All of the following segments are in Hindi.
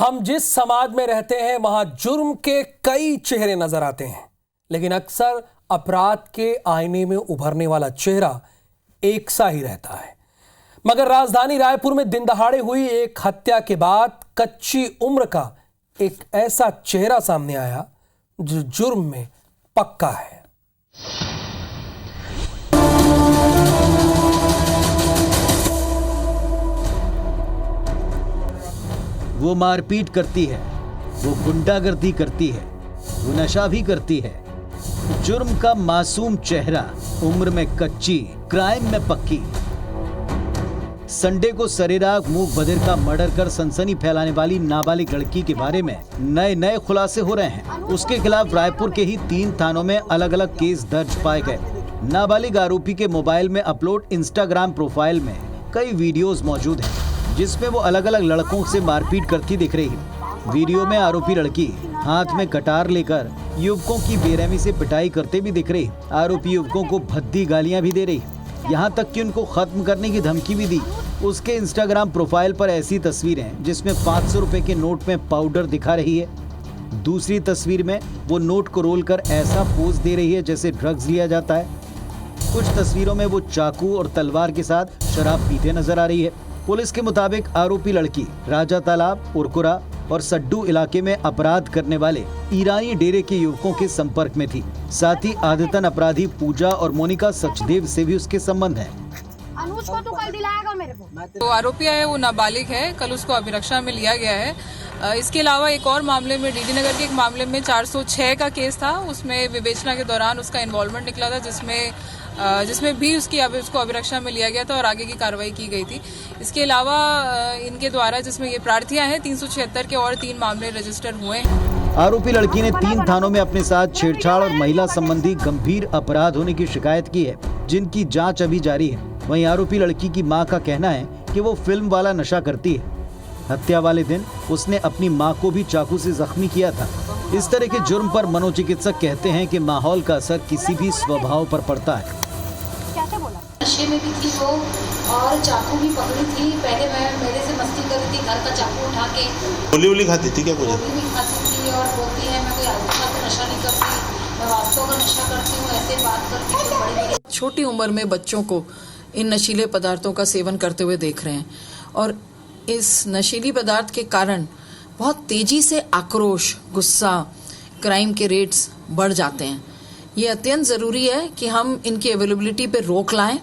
हम जिस समाज में रहते हैं वहां जुर्म के कई चेहरे नजर आते हैं, लेकिन अक्सर अपराध के आईने में उभरने वाला चेहरा एक सा ही रहता है। मगर राजधानी रायपुर में दिन दहाड़े हुई एक हत्या के बाद कच्ची उम्र का एक ऐसा चेहरा सामने आया जो जुर्म में पक्का है। वो मारपीट करती है, वो गुंडागर्दी करती है, वो नशा भी करती है। जुर्म का मासूम चेहरा, उम्र में कच्ची, क्राइम में पक्की। संडे को सरेराग मूक बधिर का मर्डर कर सनसनी फैलाने वाली नाबालिग लड़की के बारे में नए खुलासे हो रहे हैं। उसके खिलाफ रायपुर के ही 3 थानों में अलग अलग केस दर्ज पाए गए। नाबालिग आरोपी के मोबाइल में अपलोड इंस्टाग्राम प्रोफाइल में कई वीडियोस मौजूद हैं, जिसमें वो अलग अलग लड़कों से मारपीट करती दिख रही है। वीडियो में आरोपी लड़की हाथ में कटार लेकर युवकों की बेरहमी से पिटाई करते भी दिख रही। आरोपी युवकों को भद्दी गालियां भी दे रही, यहाँ तक कि उनको खत्म करने की धमकी भी दी। उसके इंस्टाग्राम प्रोफाइल पर ऐसी तस्वीरें जिसमें 500 रुपए के नोट में पाउडर दिखा रही है। दूसरी तस्वीर में वो नोट को रोल कर ऐसा पोज दे रही है जैसे ड्रग्स लिया जाता है। कुछ तस्वीरों में वो चाकू और तलवार के साथ शराब पीते नजर आ रही है। पुलिस के मुताबिक आरोपी लड़की राजा तालाब, उरकुरा और सड्डू इलाके में अपराध करने वाले ईरानी डेरे के युवकों के संपर्क में थी। साथ ही आदतन अपराधी पूजा और मोनिका सचदेव से भी उसके संबंध हैं। अनुज को तो कल दिलाएगा मेरे को। तो आरोपी है वो नाबालिग है, कल उसको अभिरक्षा में लिया गया है। इसके अलावा एक और मामले में डीडी नगर के एक मामले में 406 का केस था, उसमें विवेचना के दौरान उसका इन्वॉल्वमेंट निकला था, जिसमें भी उसको अभिरक्षा में लिया गया था और आगे की कार्रवाई की गई थी। इसके अलावा इनके द्वारा जिसमें ये प्रार्थियां हैं 376 के और 3 मामले रजिस्टर हुए हैं। आरोपी लड़की ने 3 थानों में अपने साथ छेड़छाड़ और महिला संबंधी गंभीर अपराध होने की शिकायत की है, जिनकी जांच अभी जारी है। वहीं आरोपी लड़की की मां का कहना है कि वो फिल्म वाला नशा करती है। हत्या वाले दिन उसने अपनी मां को भी चाकू से जख्मी किया था। इस तरह के जुर्म पर मनोचिकित्सक कहते हैं कि माहौल का असर किसी भी स्वभाव पर पड़ता है। नशे में भी थी वो और चाकू भी पकड़ी थी। पहले मैं मेरे से मस्ती कर रही थी, घर का चाकू उठा के गोली खाती थी। क्या कुछ गोली भी खाती थी और बोलती है मैं कोई आदमी का नशा नहीं करती, मैं वास्तव का नशा करती हूँ, ऐसे बात करती थी। बड़ी छोटी उम्र में बच्चों को इन नशीले पदार्थों का सेवन करते हुए देख रहे हैं और इस नशीली पदार्थ के कारण बहुत तेजी से आक्रोश, गुस्सा, क्राइम के रेट्स बढ़ जाते हैं। ये अत्यंत जरूरी है कि हम इनकी अवेलेबिलिटी पे रोक लाएं।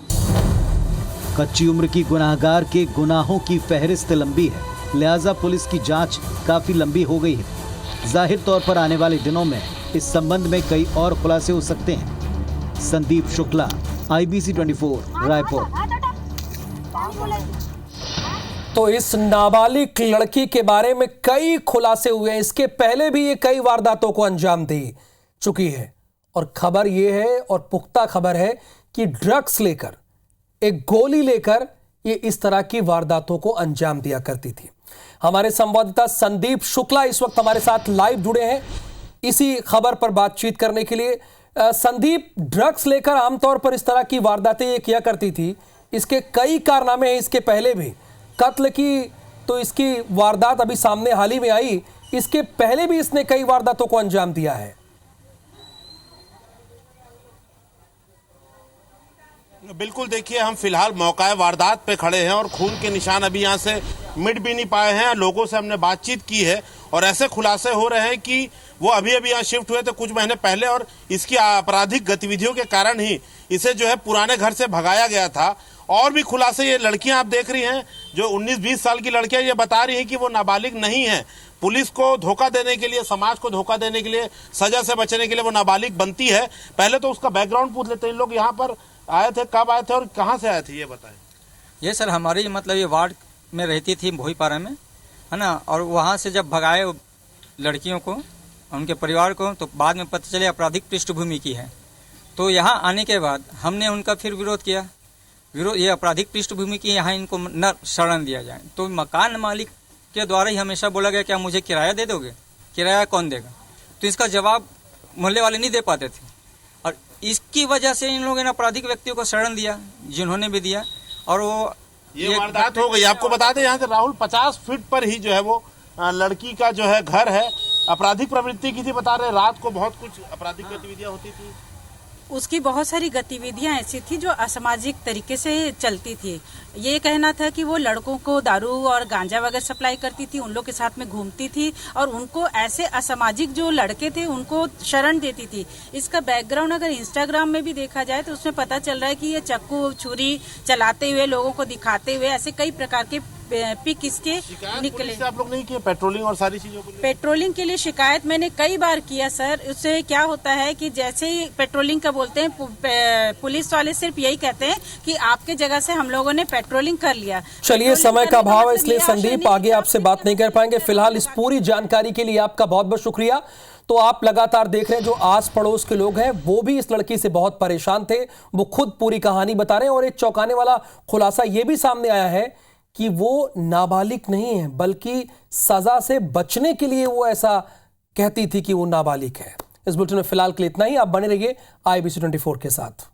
कच्ची उम्र की गुनाहगार के गुनाहों की फहरिस्त लंबी है, लिहाजा पुलिस की जांच काफी लंबी हो गई है। जाहिर तौर पर आने वाले दिनों में इस संबंध में कई और खुलासे हो सकते हैं। संदीप शुक्ला, IBC 24, रायपुर। तो इस नाबालिग लड़की के बारे में कई खुलासे हुए हैं। इसके पहले भी ये कई वारदातों को अंजाम दे चुकी है और खबर ये है और पुख्ता खबर है कि ड्रग्स लेकर, एक गोली लेकर ये इस तरह की वारदातों को अंजाम दिया करती थी। हमारे संवाददाता संदीप शुक्ला इस वक्त हमारे साथ लाइव जुड़े हैं इसी खबर पर बातचीत करने के लिए। संदीप, ड्रग्स लेकर आमतौर पर इस तरह की वारदातें ये किया करती थी, इसके कई कारनामे हैं। इसके पहले भी कत्ल की तो इसकी वारदात अभी सामने हाल ही में आई, इसके पहले भी इसने कई वारदातों को अंजाम दिया है। बिल्कुल, देखिए हम फिलहाल मौका वारदात पे खड़े हैं और खून के निशान अभी यहाँ से मिट भी नहीं पाए हैं। लोगों से हमने बातचीत की है और ऐसे खुलासे हो रहे हैं कि वो अभी यहाँ शिफ्ट हुए थे कुछ महीने पहले और इसकी आपराधिक गतिविधियों के कारण ही इसे जो है पुराने घर से भगाया गया था। और भी खुलासे, ये लड़कियां आप देख रही हैं जो 19-20 साल की लड़कियां, ये बता रही हैं कि वो नाबालिग नहीं है। पुलिस को धोखा देने के लिए, समाज को धोखा देने के लिए, सजा से बचने के लिए वो नाबालिग बनती है। पहले तो उसका बैकग्राउंड पूछ लेते हैं। लोग यहाँ पर आए थे, कब आए थे और कहाँ से आए थे, ये बताएं। ये सर हमारी मतलब ये वार्ड में रहती थी भोईपारा में, है ना, और वहाँ से जब भगाए लड़कियों को, उनके परिवार को, तो बाद में पता चले आपराधिक पृष्ठभूमि की है। तो यहाँ आने के बाद हमने उनका फिर विरोध किया। ये आपराधिक पृष्ठभूमि की, यहाँ इनको न शरण दिया जाए। तो मकान मालिक के द्वारा ही हमेशा बोला गया क्या मुझे किराया दे दोगे, किराया कौन देगा। तो इसका जवाब मोहल्ले वाले नहीं दे पाते थे और इसकी वजह से इन लोगों ने आपराधिक व्यक्तियों को शरण दिया, जिन्होंने भी दिया। और वो ये वारदात हो गई। आपको बता दें यहाँ से राहुल 50 फीट पर ही जो है वो लड़की का जो है घर है, आपराधिक प्रवृत्ति की थी, बता रहे रात को बहुत कुछ आपराधिक गतिविधियां होती थी। उसकी बहुत सारी गतिविधियां ऐसी थी जो असामाजिक तरीके से चलती थी। ये कहना था कि वो लड़कों को दारू और गांजा वगैरह सप्लाई करती थी, उन लोग के साथ में घूमती थी और उनको ऐसे असामाजिक जो लड़के थे उनको शरण देती थी। इसका बैकग्राउंड अगर इंस्टाग्राम में भी देखा जाए तो उसमें पता चल रहा है कि ये चक्कू छुरी चलाते हुए, लोगों को दिखाते हुए ऐसे कई प्रकार के पिक इसके निकले। आप लोग नहीं किए पेट्रोलिंग और सारी चीजों को? पेट्रोलिंग के लिए शिकायत मैंने कई बार किया सर। उससे क्या होता है कि जैसे ही पेट्रोलिंग का बोलते हैं, पुलिस वाले सिर्फ यही कहते हैं कि आपके जगह से हम लोगों ने पेट्रोलिंग कर लिया। चलिए, समय का अभाव है इसलिए संदीप आगे आपसे बात नहीं कर पाएंगे। फिलहाल इस पूरी जानकारी के लिए आपका बहुत बहुत शुक्रिया। तो आप लगातार देख रहे हैं, जो आस पड़ोस के लोग हैं वो भी इस लड़की से बहुत परेशान थे। वो खुद पूरी कहानी बता रहे हैं और एक चौंकाने वाला खुलासा ये भी सामने आया है कि वो नाबालिग नहीं है, बल्कि सजा से बचने के लिए वो ऐसा कहती थी कि वो नाबालिग है। इस बुलेटिन में फिलहाल के लिए इतना ही। आप बने रहिए IBC 24 के साथ।